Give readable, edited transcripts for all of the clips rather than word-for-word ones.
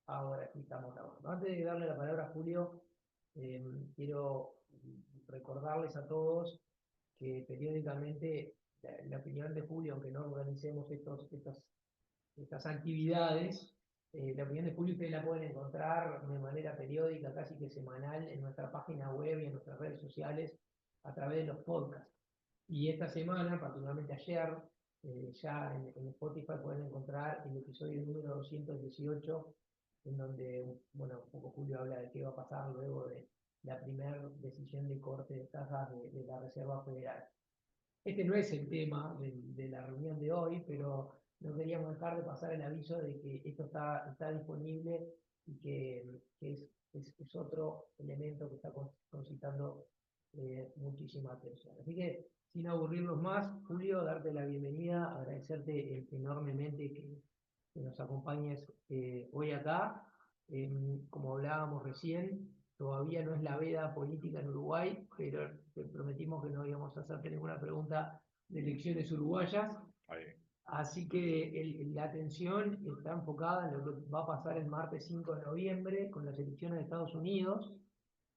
Ahora aquí estamos grabando. Antes de darle la palabra a Julio, quiero recordarles a todos que periódicamente la opinión de Julio, aunque no organicemos estas actividades, la opinión de Julio ustedes la pueden encontrar de manera periódica, casi que semanal, en nuestra página web y en nuestras redes sociales a través de los podcasts. Y esta semana, particularmente ayer, ya en Spotify pueden encontrar el episodio número 218, en donde, bueno, un poco Julio habla de qué va a pasar luego de la primera decisión de corte de tasas de la Reserva Federal. Este no es el tema de la reunión de hoy, pero no queríamos dejar de pasar el aviso de que esto está disponible y que es otro elemento que está concitando muchísima atención. Así que, sin aburrirnos más, Julio, darte la bienvenida, agradecerte enormemente que nos acompañes hoy acá. Como hablábamos recién, todavía no es la veda política en Uruguay, pero te prometimos que no íbamos a hacerte ninguna pregunta de elecciones uruguayas. Así que la atención está enfocada en lo que va a pasar el martes 5 de noviembre con las elecciones de Estados Unidos.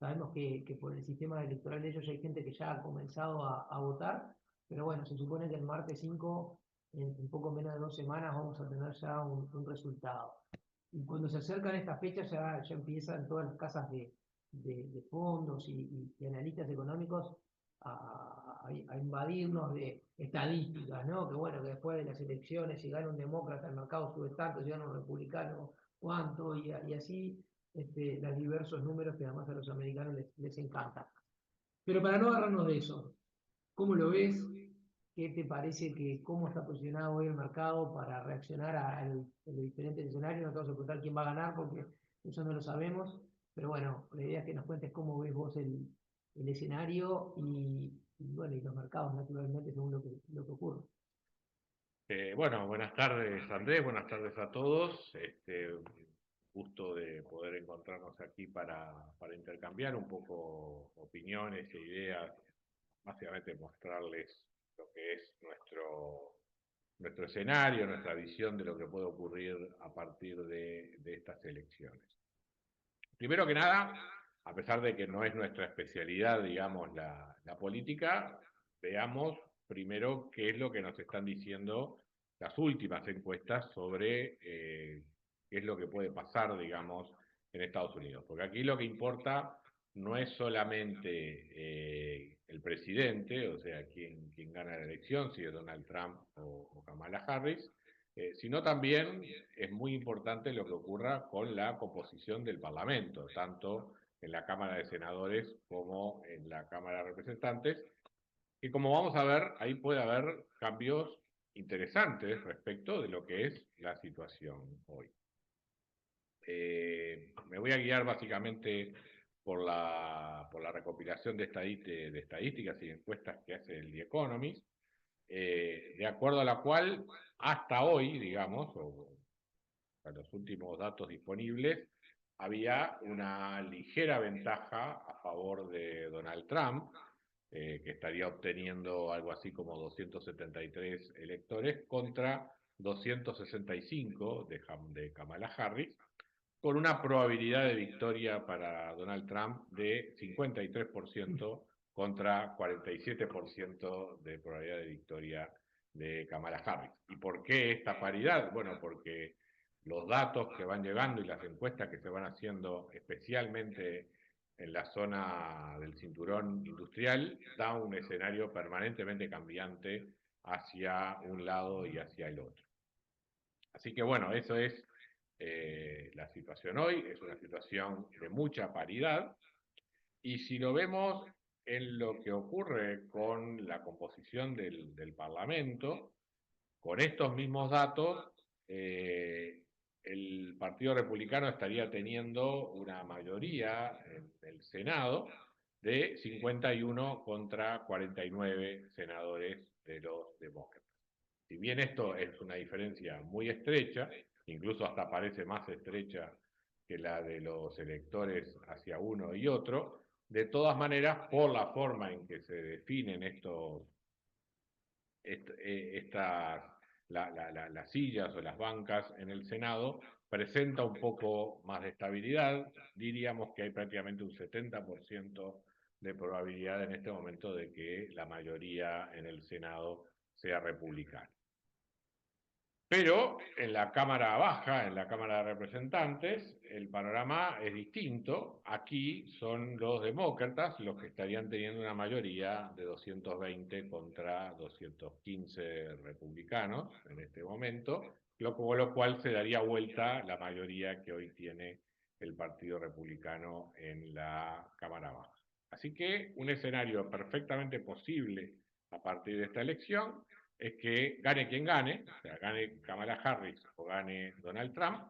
Sabemos que por el sistema electoral de ellos hay gente que ya ha comenzado a votar, pero bueno, se supone que el martes 5, en poco menos de 2 semanas, vamos a tener ya un resultado. Y cuando se acercan estas fechas ya empiezan todas las casas de fondos y analistas económicos a invadirnos de estadísticas, ¿no? Que bueno, que después de las elecciones, si gana un demócrata, el mercado sube tanto, si gana un republicano, cuánto, y así los diversos números que además a los americanos les encantan. Pero para no agarrarnos de eso, ¿cómo lo ves? ¿Qué te parece cómo está posicionado hoy el mercado para reaccionar a los diferentes escenarios? No te vamos a preguntar quién va a ganar porque eso no lo sabemos, pero bueno, la idea es que nos cuentes cómo ves vos el escenario bueno, y los mercados naturalmente según lo que ocurre. Bueno, buenas tardes Andrés, buenas tardes a todos. Gusto de poder encontrarnos aquí para intercambiar un poco opiniones e ideas, básicamente mostrarles lo que es nuestro escenario, nuestra visión de lo que puede ocurrir a partir de estas elecciones. Primero que nada, a pesar de que no es nuestra especialidad, digamos, la política, veamos primero qué es lo que nos están diciendo las últimas encuestas sobre qué es lo que puede pasar, digamos, en Estados Unidos. Porque aquí lo que importa no es solamente el presidente, o sea, quién gana la elección, si es Donald Trump o Kamala Harris, sino también es muy importante lo que ocurra con la composición del Parlamento, tanto en la Cámara de Senadores como en la Cámara de Representantes, y como vamos a ver, ahí puede haber cambios interesantes respecto de lo que es la situación hoy. Me voy a guiar básicamente por la recopilación de estadísticas y encuestas que hace el The Economist, de acuerdo a la cual hasta hoy, digamos, o a los últimos datos disponibles, había una ligera ventaja a favor de Donald Trump, que estaría obteniendo algo así como 273 electores contra 265 de Kamala Harris, con una probabilidad de victoria para Donald Trump de 53% contra 47% de probabilidad de victoria de Kamala Harris. ¿Y por qué esta paridad? Bueno, porque los datos que van llegando y las encuestas que se van haciendo, especialmente en la zona del cinturón industrial, da un escenario permanentemente cambiante hacia un lado y hacia el otro. Así que bueno, eso es la situación hoy, es una situación de mucha paridad, y si lo vemos en lo que ocurre con la composición del Parlamento, con estos mismos datos, el Partido Republicano estaría teniendo una mayoría en el Senado de 51 contra 49 senadores de los demócratas. Si bien esto es una diferencia muy estrecha, incluso hasta parece más estrecha que la de los electores hacia uno y otro, de todas maneras, por la forma en que se definen estas las sillas o las bancas en el Senado, presenta un poco más de estabilidad. Diríamos que hay prácticamente un 70% de probabilidad en este momento de que la mayoría en el Senado sea republicana. Pero en la Cámara Baja, en la Cámara de Representantes, el panorama es distinto. Aquí son los demócratas los que estarían teniendo una mayoría de 220 contra 215 republicanos en este momento, con lo cual se daría vuelta la mayoría que hoy tiene el Partido Republicano en la Cámara Baja. Así que un escenario perfectamente posible a partir de esta elección es que gane quien gane, o sea, gane Kamala Harris o gane Donald Trump,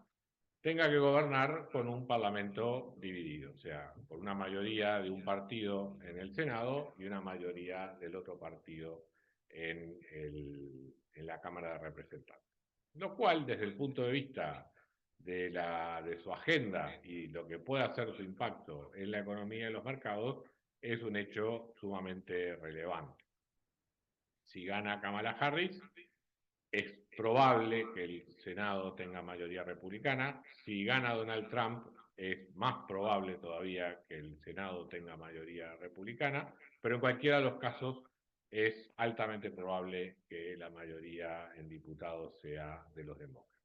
tenga que gobernar con un parlamento dividido, o sea, con una mayoría de un partido en el Senado y una mayoría del otro partido en la Cámara de Representantes. Lo cual, desde el punto de vista de su agenda y lo que pueda ser su impacto en la economía y los mercados, es un hecho sumamente relevante. Si gana Kamala Harris, es probable que el Senado tenga mayoría republicana. Si gana Donald Trump, es más probable todavía que el Senado tenga mayoría republicana, pero en cualquiera de los casos es altamente probable que la mayoría en diputados sea de los demócratas.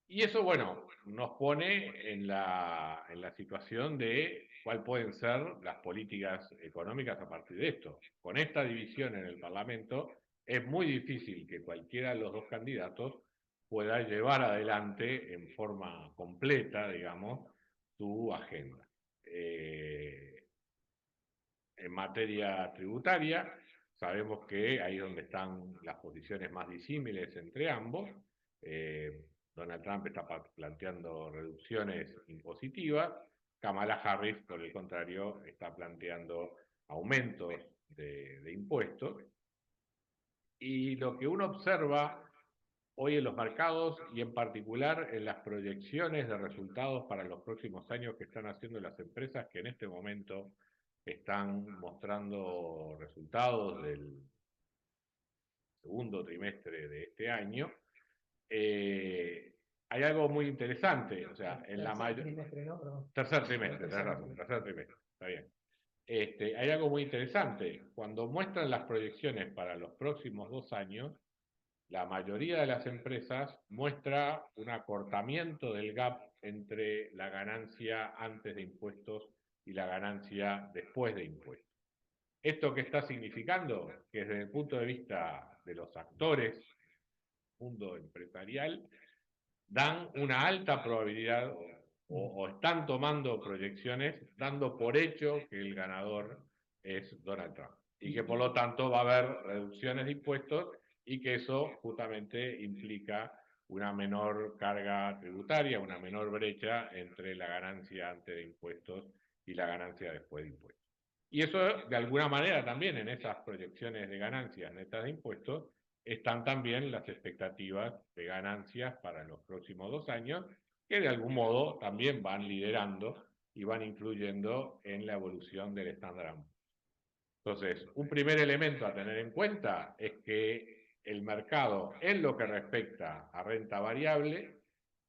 Y eso, bueno, nos pone en la situación de cuáles pueden ser las políticas económicas a partir de esto. Con esta división en el Parlamento, es muy difícil que cualquiera de los dos candidatos pueda llevar adelante en forma completa, digamos, su agenda. En materia tributaria, sabemos que ahí es donde están las posiciones más disímiles entre ambos. Donald Trump está planteando reducciones impositivas, Kamala Harris, por el contrario, está planteando aumentos de impuestos. Y lo que uno observa hoy en los mercados y en particular en las proyecciones de resultados para los próximos años que están haciendo las empresas que en este momento están mostrando resultados del segundo trimestre de este año, hay algo muy interesante, o sea, en la mayor... trimestre, ¿no? Perdón. Tercer trimestre, tercer trimestre, está bien. Hay algo muy interesante. Cuando muestran las proyecciones para los próximos 2 años, la mayoría de las empresas muestra un acortamiento del gap entre la ganancia antes de impuestos y la ganancia después de impuestos. ¿Esto qué está significando? Que desde el punto de vista de los actores, mundo empresarial, dan una alta probabilidad o están tomando proyecciones dando por hecho que el ganador es Donald Trump y que por lo tanto va a haber reducciones de impuestos y que eso justamente implica una menor carga tributaria, una menor brecha entre la ganancia antes de impuestos y la ganancia después de impuestos. Y eso, de alguna manera, también en esas proyecciones de ganancias netas de impuestos, están también las expectativas de ganancias para los próximos 2 años, que de algún modo también van liderando y van influyendo en la evolución del Standard & Poor's. Entonces, un primer elemento a tener en cuenta es que el mercado, en lo que respecta a renta variable,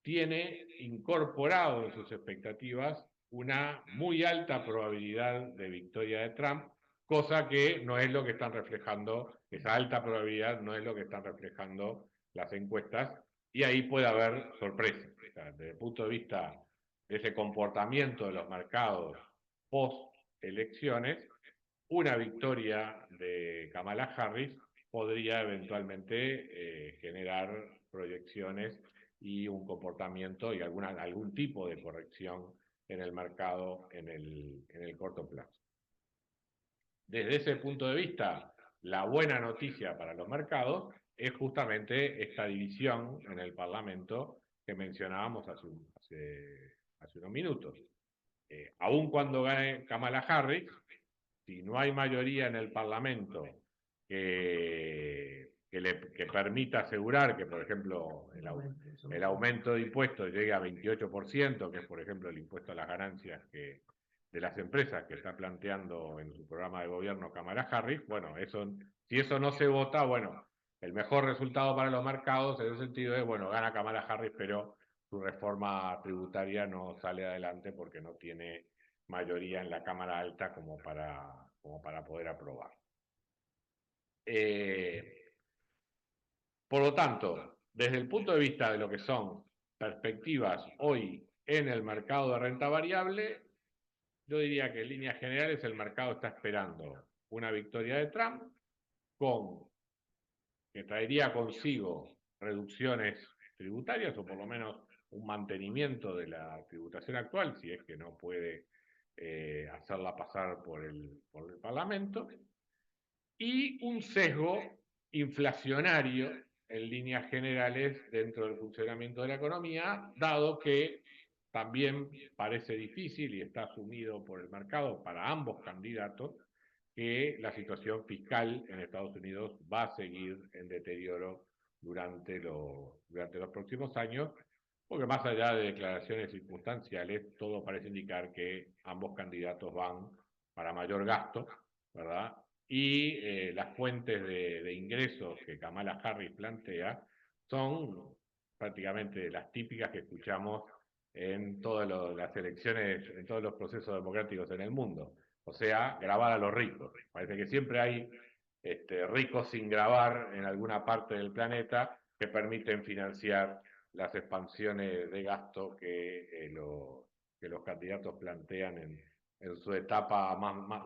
tiene incorporado en sus expectativas una muy alta probabilidad de victoria de Trump, cosa que no es lo que están reflejando, esa alta probabilidad no es lo que están reflejando las encuestas, y ahí puede haber sorpresas. O sea, desde el punto de vista de ese comportamiento de los mercados post-elecciones, una victoria de Kamala Harris podría eventualmente generar proyecciones y un comportamiento y algún tipo de corrección en el mercado en el corto plazo. Desde ese punto de vista, la buena noticia para los mercados es justamente esta división en el Parlamento que mencionábamos hace unos minutos. Aun cuando gane Kamala Harris, si no hay mayoría en el Parlamento que permita asegurar que, por ejemplo, el aumento de impuestos llegue a 28%, que es, por ejemplo, el impuesto a las ganancias que de las empresas que está planteando en su programa de gobierno Kamala Harris, bueno, eso, si eso no se vota, bueno, el mejor resultado para los mercados en ese sentido es, bueno, gana Kamala Harris, pero su reforma tributaria no sale adelante porque no tiene mayoría en la Cámara Alta como para poder aprobar. Por lo tanto, desde el punto de vista de lo que son perspectivas hoy en el mercado de renta variable, yo diría que en líneas generales el mercado está esperando una victoria de Trump con que traería consigo reducciones tributarias o por lo menos un mantenimiento de la tributación actual, si es que no puede hacerla pasar por el Parlamento, y un sesgo inflacionario en líneas generales dentro del funcionamiento de la economía, dado que también parece difícil y está asumido por el mercado para ambos candidatos que la situación fiscal en Estados Unidos va a seguir en deterioro durante los próximos años, porque más allá de declaraciones circunstanciales, todo parece indicar que ambos candidatos van para mayor gasto, ¿verdad? Y las fuentes de ingresos que Kamala Harris plantea son prácticamente las típicas que escuchamos en todas las elecciones, en todos los procesos democráticos en el mundo. O sea, grabar a los ricos. Parece que siempre hay ricos sin grabar en alguna parte del planeta que permiten financiar las expansiones de gasto que los candidatos plantean en su etapa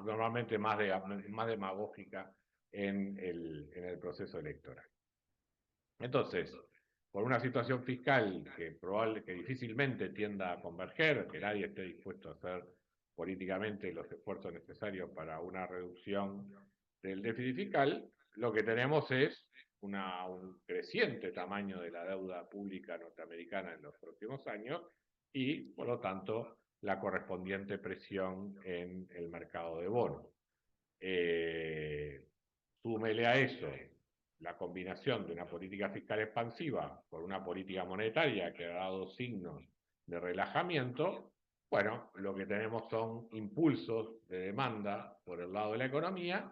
normalmente más demagógica en el proceso electoral. Entonces, por una situación fiscal que difícilmente tienda a converger, que nadie esté dispuesto a hacer políticamente los esfuerzos necesarios para una reducción del déficit fiscal, lo que tenemos es un creciente tamaño de la deuda pública norteamericana en los próximos años y, por lo tanto, la correspondiente presión en el mercado de bonos. Súmele a eso la combinación de una política fiscal expansiva con una política monetaria que ha dado signos de relajamiento, bueno, lo que tenemos son impulsos de demanda por el lado de la economía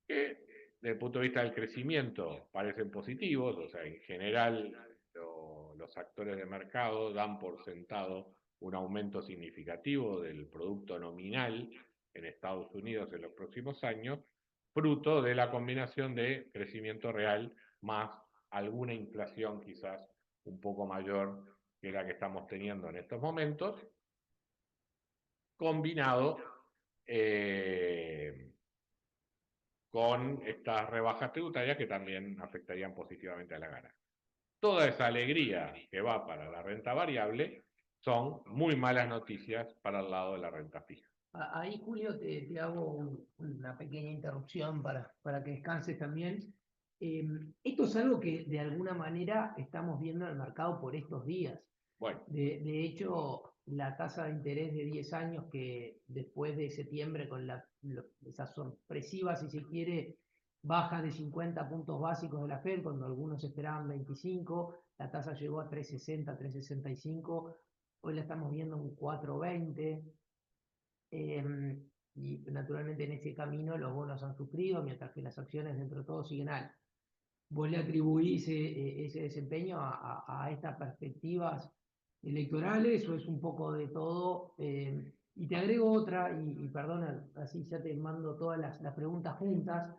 que desde el punto de vista del crecimiento parecen positivos, o sea, en general los actores de mercado dan por sentado un aumento significativo del producto nominal en Estados Unidos en los próximos años, fruto de la combinación de crecimiento real más alguna inflación quizás un poco mayor que la que estamos teniendo en estos momentos, combinado con estas rebajas tributarias que también afectarían positivamente a la ganancia. Toda esa alegría que va para la renta variable son muy malas noticias para el lado de la renta fija. Ahí, Julio, te hago una pequeña interrupción para que descanses también. Esto es algo que de alguna manera estamos viendo en el mercado por estos días. Bueno, De hecho, la tasa de interés de 10 años que después de septiembre con esa sorpresiva, si se quiere, baja de 50 puntos básicos de la Fed, cuando algunos esperaban 25, la tasa llegó a 3,60, 3,65, hoy la estamos viendo en 4,20. Y naturalmente en ese camino los bonos han sufrido, mientras que las acciones dentro de todo siguen altas. ¿Vos le atribuís ese desempeño a estas perspectivas electorales o es un poco de todo? Y te agrego otra, y perdona, así ya te mando todas las preguntas juntas,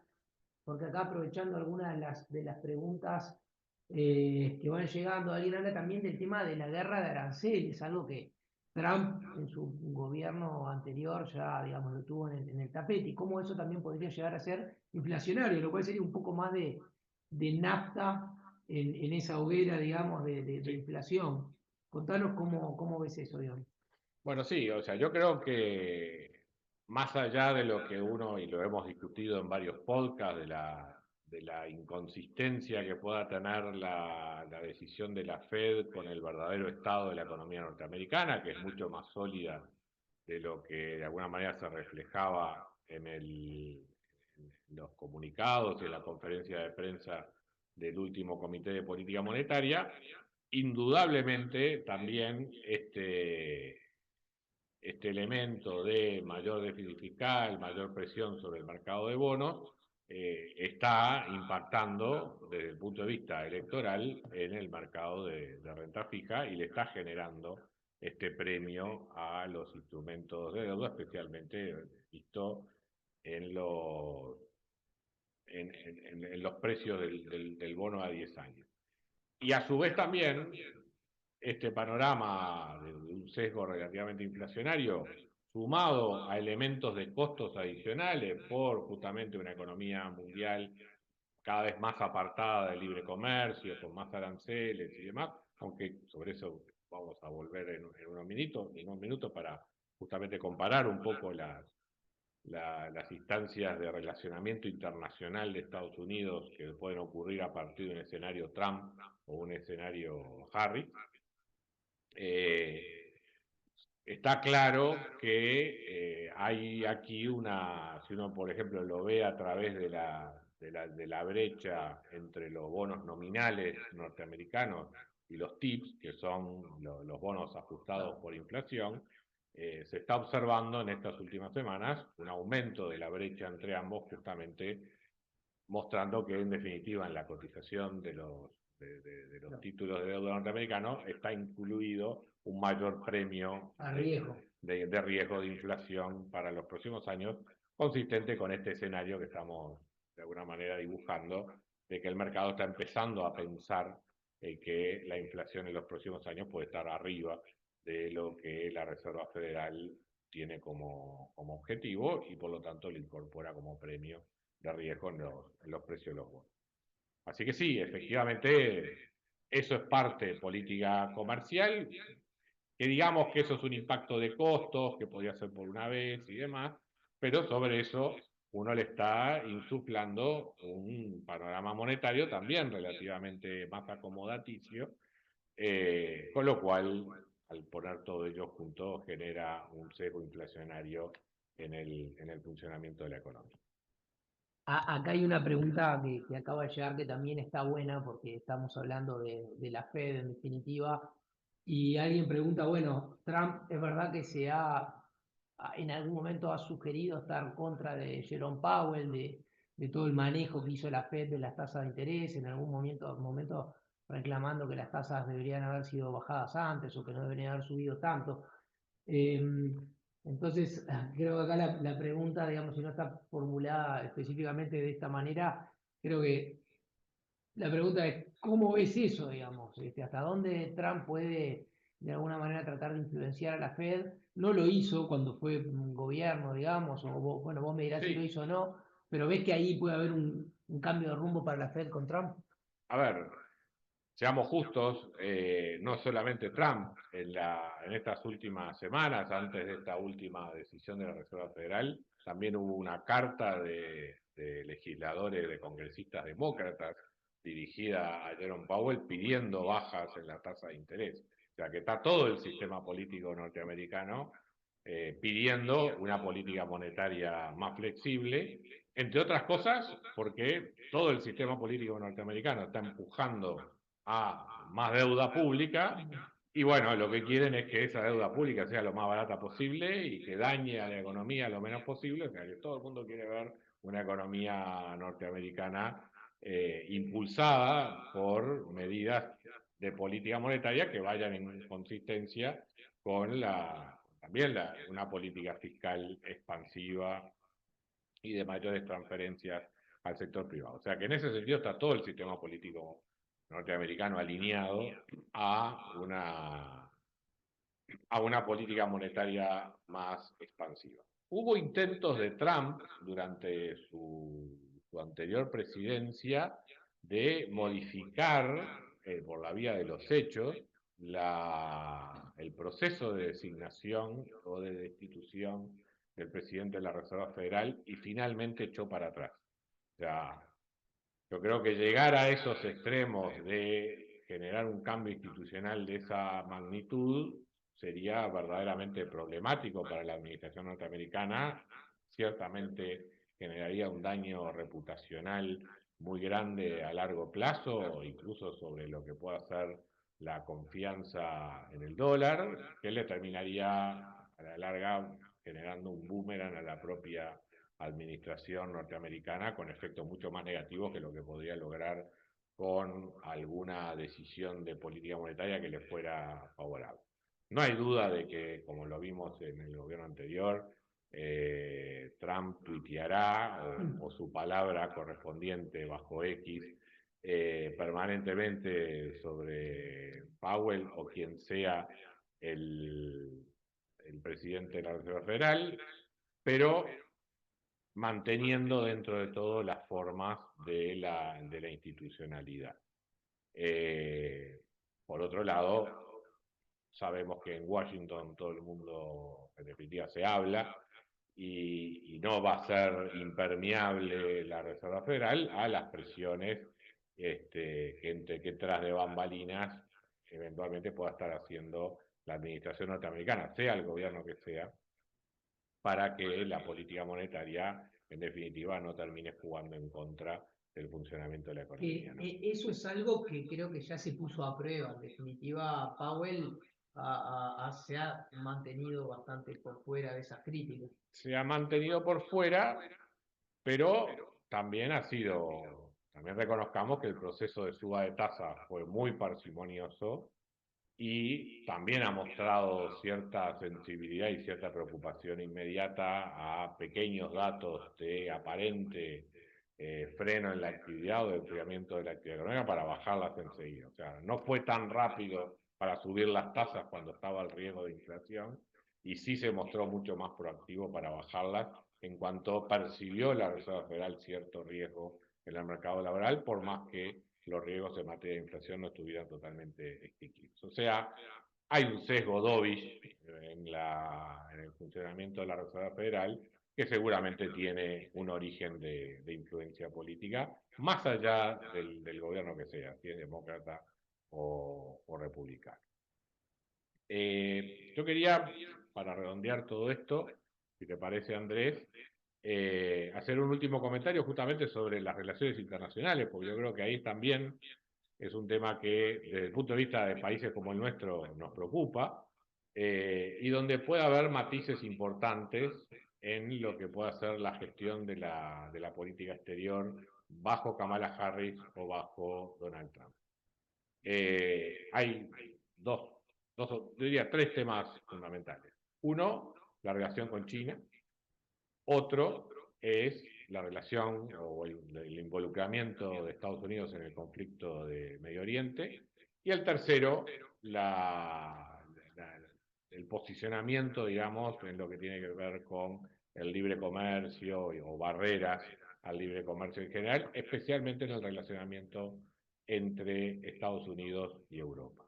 porque acá aprovechando algunas de las preguntas que van llegando, alguien habla también del tema de la guerra de aranceles, algo que Trump en su gobierno anterior ya, digamos, lo tuvo en el tapete, y cómo eso también podría llegar a ser inflacionario, lo cual sería un poco más de nafta en esa hoguera, digamos, de inflación. Contanos cómo ves eso, digamos. bueno, sí, o sea, yo creo que más allá de lo que uno, y lo hemos discutido en varios podcasts, de la inconsistencia que pueda tener la decisión de la Fed con el verdadero estado de la economía norteamericana, que es mucho más sólida de lo que de alguna manera se reflejaba en los comunicados y en la conferencia de prensa del último Comité de Política Monetaria, indudablemente también este elemento de mayor déficit fiscal, mayor presión sobre el mercado de bonos, está impactando desde el punto de vista electoral en el mercado de renta fija y le está generando este premio a los instrumentos de deuda, especialmente visto en los precios del bono a 10 años. Y a su vez también este panorama de un sesgo relativamente inflacionario, sumado a elementos de costos adicionales por justamente una economía mundial cada vez más apartada del libre comercio, con más aranceles y demás, aunque sobre eso vamos a volver en unos minutos para justamente comparar un poco las instancias de relacionamiento internacional de Estados Unidos que pueden ocurrir a partir de un escenario Trump o un escenario Harris. Está claro que hay aquí si uno por ejemplo lo ve a través de la brecha entre los bonos nominales norteamericanos y los TIPS, que son los bonos ajustados por inflación, se está observando en estas últimas semanas un aumento de la brecha entre ambos, justamente mostrando que en definitiva en la cotización de los títulos de deuda norteamericanos está incluido un mayor premio de riesgo de inflación para los próximos años, consistente con este escenario que estamos de alguna manera dibujando, de que el mercado está empezando a pensar que la inflación en los próximos años puede estar arriba de lo que la Reserva Federal tiene como objetivo y por lo tanto lo incorpora como premio de riesgo en los precios de los bonos. Así que sí, efectivamente, eso es parte de política comercial, que digamos que eso es un impacto de costos, que podría ser por una vez y demás, pero sobre eso uno le está insuflando un panorama monetario también relativamente más acomodaticio, con lo cual, al poner todo ello junto, genera un sesgo inflacionario en el funcionamiento de la economía. Acá hay una pregunta que acaba de llegar que también está buena porque estamos hablando de la Fed en definitiva. Y alguien pregunta, bueno, Trump es verdad que en algún momento ha sugerido estar contra de Jerome Powell, de todo el manejo que hizo la Fed de las tasas de interés, en algún momento reclamando que las tasas deberían haber sido bajadas antes o que no deberían haber subido tanto. Entonces, creo que acá la pregunta, digamos, si no está formulada específicamente de esta manera, creo que la pregunta es, ¿cómo ves eso, digamos? ¿Hasta dónde Trump puede, de alguna manera, tratar de influenciar a la Fed? No lo hizo cuando fue un gobierno, digamos, bueno, vos me dirás si lo hizo o no, pero ¿ves que ahí puede haber un cambio de rumbo para la Fed con Trump? A ver, seamos justos, no solamente Trump, en estas últimas semanas, antes de esta última decisión de la Reserva Federal, también hubo una carta de legisladores, de congresistas demócratas, dirigida a Jerome Powell, pidiendo bajas en la tasa de interés. O sea que está todo el sistema político norteamericano pidiendo una política monetaria más flexible, entre otras cosas porque todo el sistema político norteamericano está empujando a más deuda pública y bueno, lo que quieren es que esa deuda pública sea lo más barata posible y que dañe a la economía lo menos posible, o sea que todo el mundo quiere ver una economía norteamericana impulsada por medidas de política monetaria que vayan en consistencia con también una política fiscal expansiva y de mayores transferencias al sector privado. O sea que en ese sentido está todo el sistema político norteamericano alineado a una política monetaria más expansiva. Hubo intentos de Trump durante su anterior presidencia de modificar, por la vía de los hechos, el proceso de designación o de destitución del presidente de la Reserva Federal y finalmente echó para atrás. O sea, yo creo que llegar a esos extremos de generar un cambio institucional de esa magnitud sería verdaderamente problemático para la administración norteamericana, ciertamente generaría un daño reputacional muy grande a largo plazo, incluso sobre lo que pueda ser la confianza en el dólar, que le terminaría a la larga generando un boomerang a la propia administración norteamericana con efectos mucho más negativos que lo que podría lograr con alguna decisión de política monetaria que le fuera favorable. No hay duda de que, como lo vimos en el gobierno anterior, Trump tuiteará o su palabra correspondiente bajo X permanentemente sobre Powell o quien sea el, el presidente de la Reserva Federal, pero manteniendo dentro de todo las formas de la institucionalidad. Por otro lado, sabemos que en Washington todo el mundo, en definitiva, se habla y no va a ser impermeable la Reserva Federal a las presiones que tras de bambalinas eventualmente pueda estar haciendo la administración norteamericana, sea el gobierno que sea, para que la política monetaria, en definitiva, no termine jugando en contra del funcionamiento de la economía, ¿no? Eso es algo que creo que ya se puso a prueba. En definitiva, Powell se ha mantenido bastante por fuera de esas críticas. Se ha mantenido por fuera, pero también también reconozcamos que el proceso de suba de tasa fue muy parsimonioso y también ha mostrado cierta sensibilidad y cierta preocupación inmediata a pequeños datos de aparente freno en la actividad o de enfriamiento de la actividad económica para bajarlas enseguida. O sea, no fue tan rápido para subir las tasas cuando estaba el riesgo de inflación y sí se mostró mucho más proactivo para bajarlas en cuanto percibió la Reserva Federal cierto riesgo en el mercado laboral, por más que los riesgos en materia de inflación no estuvieran totalmente extinguidos. O sea, hay un sesgo dovish en el funcionamiento de la Reserva Federal que seguramente tiene un origen de influencia política, más allá del gobierno que sea, si es demócrata o republicano. Yo quería, para redondear todo esto, si te parece, Andrés, hacer un último comentario justamente sobre las relaciones internacionales, porque yo creo que ahí también es un tema que desde el punto de vista de países como el nuestro nos preocupa y donde puede haber matices importantes en lo que pueda ser la gestión de la política exterior bajo Kamala Harris o bajo Donald Trump. Hay yo diría tres temas fundamentales. Uno, la relación con China. Otro es la relación o el involucramiento de Estados Unidos en el conflicto de Medio Oriente. Y el tercero, el posicionamiento, digamos, en lo que tiene que ver con el libre comercio o barreras al libre comercio en general, especialmente en el relacionamiento entre Estados Unidos y Europa.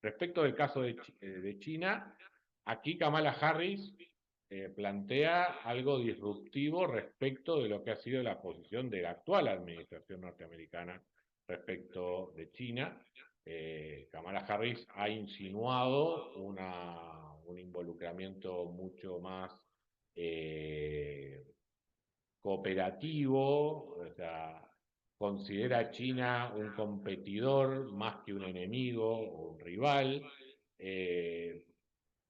Respecto del caso de China, aquí Kamala Harris plantea algo disruptivo respecto de lo que ha sido la posición de la actual administración norteamericana respecto de China. Kamala Harris ha insinuado un involucramiento mucho más cooperativo, o sea, considera a China un competidor más que un enemigo o un rival,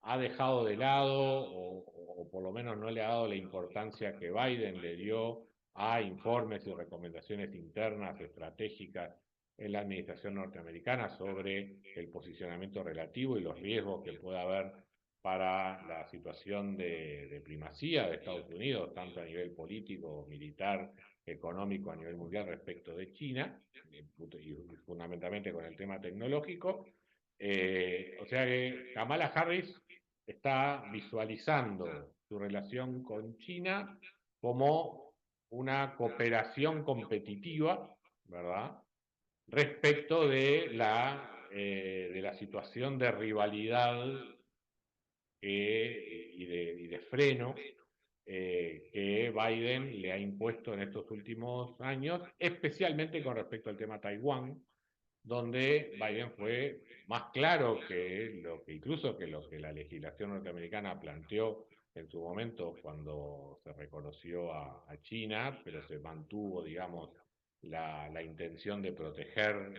ha dejado de lado o por lo menos no le ha dado la importancia que Biden le dio a informes y recomendaciones internas estratégicas en la administración norteamericana sobre el posicionamiento relativo y los riesgos que pueda haber para la situación de primacía de Estados Unidos, tanto a nivel político, militar, económico a nivel mundial respecto de China, y fundamentalmente con el tema tecnológico. O sea que Kamala Harris está visualizando su relación con China como una cooperación competitiva, ¿verdad? Respecto de la situación de rivalidad y de freno que Biden le ha impuesto en estos últimos años, especialmente con respecto al tema Taiwán, donde Biden fue más claro que incluso que lo que la legislación norteamericana planteó en su momento cuando se reconoció a China, pero se mantuvo, digamos, la intención de proteger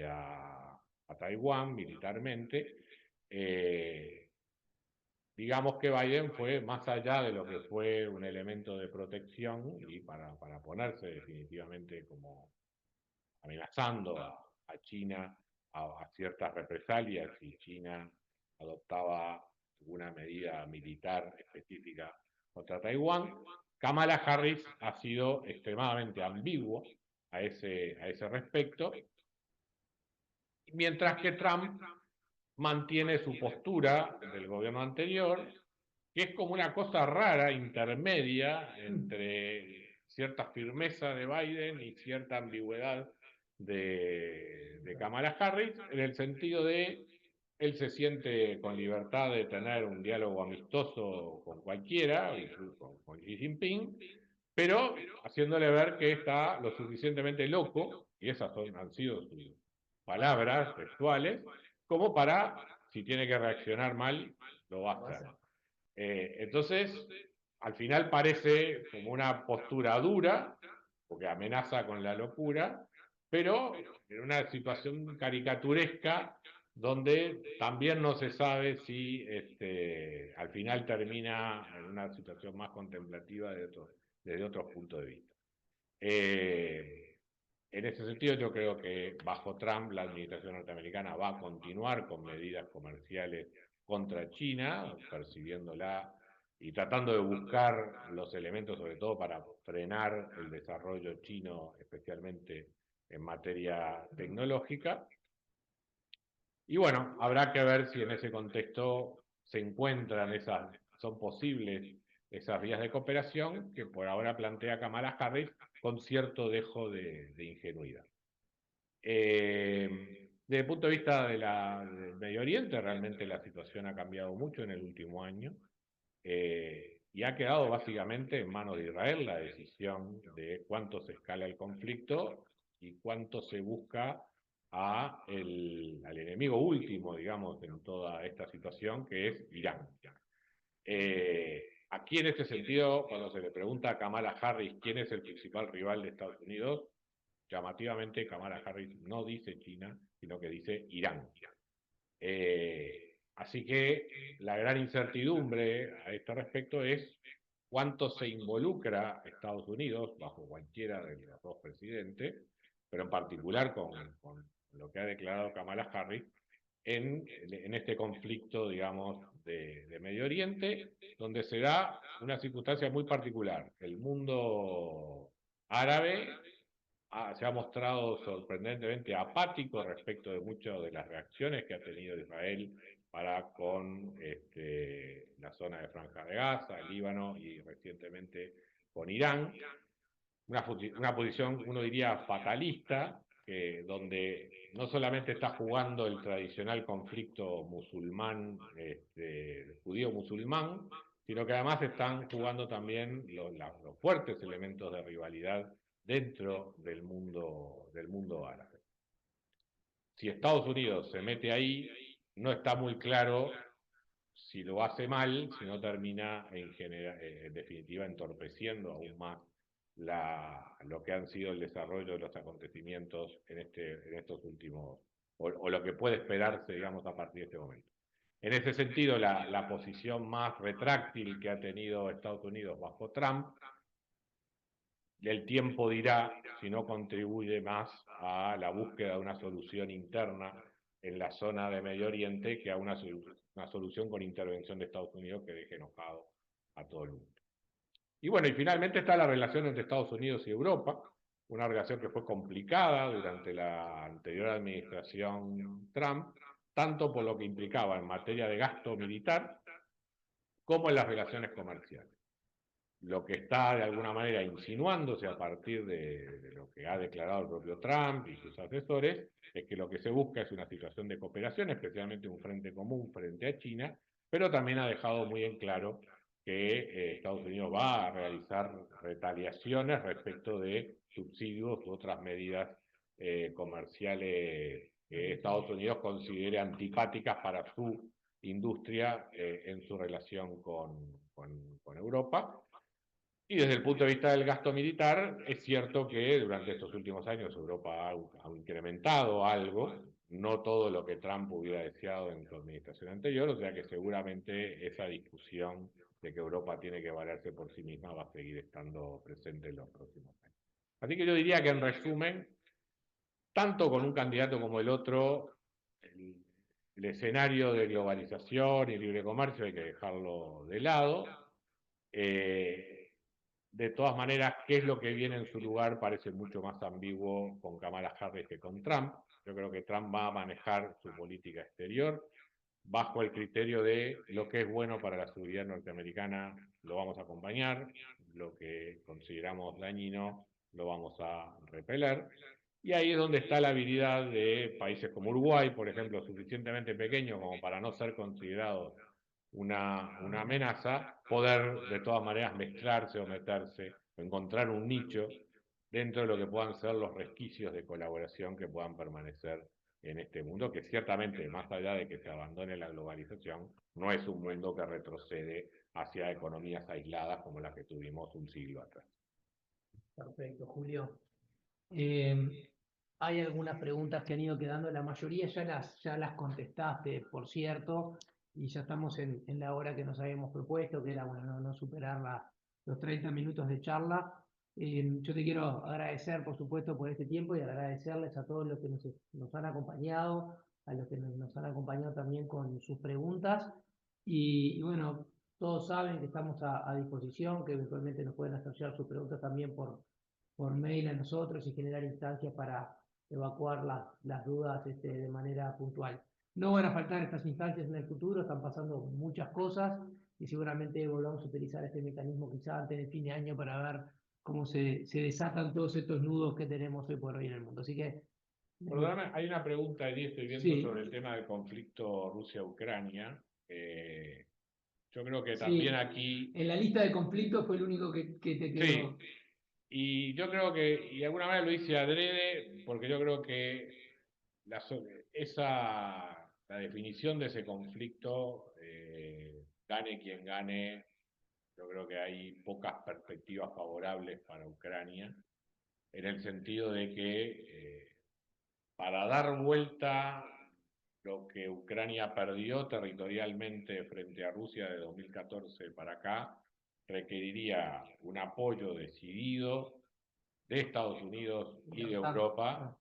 a Taiwán militarmente. digamos que Biden fue más allá de lo que fue un elemento de protección y para ponerse definitivamente como amenazando a China a ciertas represalias si China adoptaba alguna medida militar específica contra Taiwán. Kamala Harris ha sido extremadamente ambiguo a ese respecto, mientras que Trump mantiene su postura del gobierno anterior, que es como una cosa rara, intermedia, entre cierta firmeza de Biden y cierta ambigüedad de Kamala Harris, en el sentido de él se siente con libertad de tener un diálogo amistoso con cualquiera, incluso con Xi Jinping, pero haciéndole ver que está lo suficientemente loco, y esas han sido sus palabras textuales, como para, si tiene que reaccionar mal, lo va a hacer. Entonces, al final parece como una postura dura, porque amenaza con la locura, pero en una situación caricaturesca donde también no se sabe si al final termina en una situación más contemplativa desde otros puntos de vista. En ese sentido, yo creo que bajo Trump la administración norteamericana va a continuar con medidas comerciales contra China, percibiéndola y tratando de buscar los elementos, sobre todo para frenar el desarrollo chino, especialmente en materia tecnológica. Y bueno, habrá que ver si en ese contexto se encuentran son posibles esas vías de cooperación que por ahora plantea Kamala Harris con cierto dejo de ingenuidad. Desde el punto de vista del Medio Oriente, realmente la situación ha cambiado mucho en el último año y ha quedado básicamente en manos de Israel la decisión de cuánto se escala el conflicto y cuánto se busca al enemigo último, digamos, en toda esta situación, que es Irán. Aquí en este sentido, cuando se le pregunta a Kamala Harris quién es el principal rival de Estados Unidos, llamativamente Kamala Harris no dice China, sino que dice Irán. Así que la gran incertidumbre a este respecto es cuánto se involucra Estados Unidos, bajo cualquiera de los dos presidentes, pero en particular con lo que ha declarado Kamala Harris, en este conflicto, digamos, de Medio Oriente, donde se da una circunstancia muy particular. El mundo árabe se ha mostrado sorprendentemente apático respecto de muchas de las reacciones que ha tenido Israel para con la zona de Franja de Gaza, el Líbano y recientemente con Irán. Una posición, uno diría, fatalista, donde no solamente está jugando el tradicional conflicto musulmán, judío-musulmán, sino que además están jugando también los fuertes elementos de rivalidad dentro del mundo árabe. Si Estados Unidos se mete ahí, no está muy claro si lo hace mal, si no termina en definitiva entorpeciendo aún más lo que han sido el desarrollo de los acontecimientos en estos últimos, o lo que puede esperarse, digamos, a partir de este momento. En ese sentido, la posición más retráctil que ha tenido Estados Unidos bajo Trump, el tiempo dirá si no contribuye más a la búsqueda de una solución interna en la zona de Medio Oriente que a una solución con intervención de Estados Unidos que deje enojado a todo el mundo. Y bueno, y finalmente está la relación entre Estados Unidos y Europa, una relación que fue complicada durante la anterior administración Trump, tanto por lo que implicaba en materia de gasto militar como en las relaciones comerciales. Lo que está de alguna manera insinuándose a partir de lo que ha declarado el propio Trump y sus asesores es que lo que se busca es una situación de cooperación, especialmente un frente común frente a China, pero también ha dejado muy en claro que Estados Unidos va a realizar retaliaciones respecto de subsidios u otras medidas comerciales que Estados Unidos considere antipáticas para su industria en su relación con Europa. Y desde el punto de vista del gasto militar, es cierto que durante estos últimos años Europa ha incrementado algo, no todo lo que Trump hubiera deseado en su administración anterior, o sea que seguramente esa discusión de que Europa tiene que valerse por sí misma va a seguir estando presente en los próximos años. Así que yo diría que en resumen, tanto con un candidato como el otro, el escenario de globalización y libre comercio hay que dejarlo de lado. De todas maneras, qué es lo que viene en su lugar parece mucho más ambiguo con Kamala Harris que con Trump. Yo creo que Trump va a manejar su política exterior bajo el criterio de lo que es bueno para la seguridad norteamericana, lo vamos a acompañar, lo que consideramos dañino, lo vamos a repeler. Y ahí es donde está la habilidad de países como Uruguay, por ejemplo, suficientemente pequeños como para no ser considerados una amenaza, poder de todas maneras mezclarse o meterse, o encontrar un nicho dentro de lo que puedan ser los resquicios de colaboración que puedan permanecer en este mundo, que ciertamente, más allá de que se abandone la globalización, no es un mundo que retrocede hacia economías aisladas como las que tuvimos un siglo atrás. Perfecto, Julio. Hay algunas preguntas que han ido quedando, la mayoría ya las contestaste, por cierto, y ya estamos en la hora que nos habíamos propuesto, que era bueno, no superar los 30 minutos de charla. Yo te quiero agradecer, por supuesto, por este tiempo y agradecerles a todos los que nos han acompañado, a los que nos han acompañado también con sus preguntas. Y bueno, todos saben que estamos a disposición, que eventualmente nos pueden hacer llegar sus preguntas también por mail a nosotros y generar instancias para evacuar las dudas de manera puntual. No van a faltar estas instancias en el futuro, están pasando muchas cosas y seguramente volvamos a utilizar este mecanismo quizá antes de fin de año para ver cómo se desatan todos estos nudos que tenemos hoy por hoy en el mundo. Así que... Perdóname, hay una pregunta allí, estoy viendo Sí. sobre el tema del conflicto Rusia-Ucrania. Yo creo que Sí, también aquí... en la lista de conflictos fue el único que te quedó. Sí, y yo creo que, y de alguna manera lo hice adrede, porque yo creo que la, la definición de ese conflicto, gane quien gane, yo creo que hay pocas perspectivas favorables para Ucrania, en el sentido de que para dar vuelta lo que Ucrania perdió territorialmente frente a Rusia de 2014 para acá, requeriría un apoyo decidido de Estados Unidos y de Europa,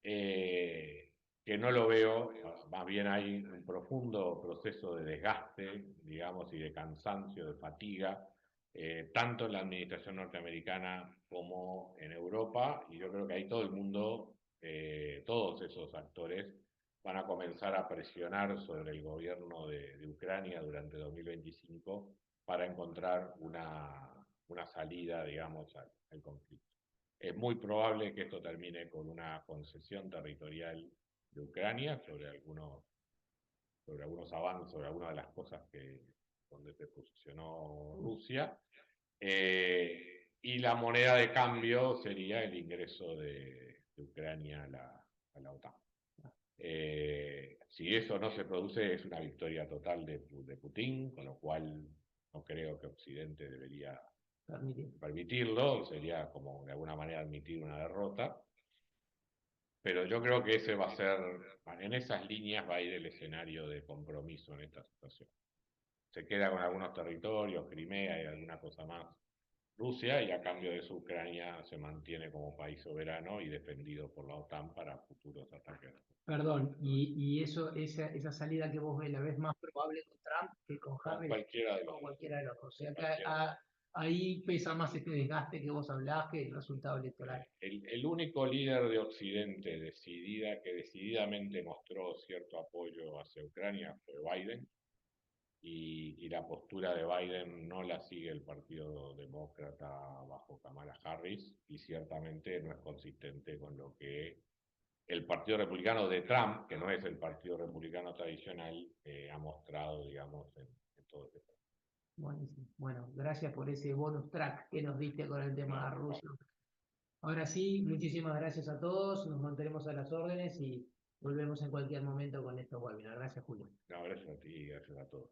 que no lo veo, más bien hay un profundo proceso de desgaste, digamos, y de cansancio, de fatiga, tanto en la administración norteamericana como en Europa, y yo creo que ahí todo el mundo, todos esos actores, van a comenzar a presionar sobre el gobierno de Ucrania durante 2025 para encontrar una salida, digamos, al conflicto. Es muy probable que esto termine con una concesión territorial de Ucrania sobre algunos avances, sobre algunas de las cosas donde se posicionó Rusia. Y la moneda de cambio sería el ingreso de Ucrania a la OTAN. Si eso no se produce, es una victoria total de Putin, con lo cual no creo que Occidente debería permitirlo, sería como de alguna manera admitir una derrota, pero yo creo que ese va a ser, en esas líneas va a ir el escenario de compromiso en esta situación. Se queda con algunos territorios, Crimea y alguna cosa más, Rusia, y a cambio de eso Ucrania se mantiene como país soberano y defendido por la OTAN para futuros ataques. Perdón, y esa salida que vos ves, ¿la ves más probable con Trump que con Harris? Cualquiera de los Con cualquiera de los dos. O sea que ahí pesa más este desgaste que vos hablás que el resultado electoral. El único líder de Occidente que decididamente mostró cierto apoyo hacia Ucrania fue Biden, y la postura de Biden no la sigue el Partido Demócrata bajo Kamala Harris, y ciertamente no es consistente con lo que el Partido Republicano de Trump, que no es el Partido Republicano tradicional, ha mostrado, digamos, en todo este país. Buenísimo. Bueno, gracias por ese bonus track que nos diste con el tema de Rusia. Ahora sí, muchísimas gracias a todos, nos mantenemos a las órdenes y volvemos en cualquier momento con estos webinars. Gracias, Julio. No, gracias a ti y gracias a todos.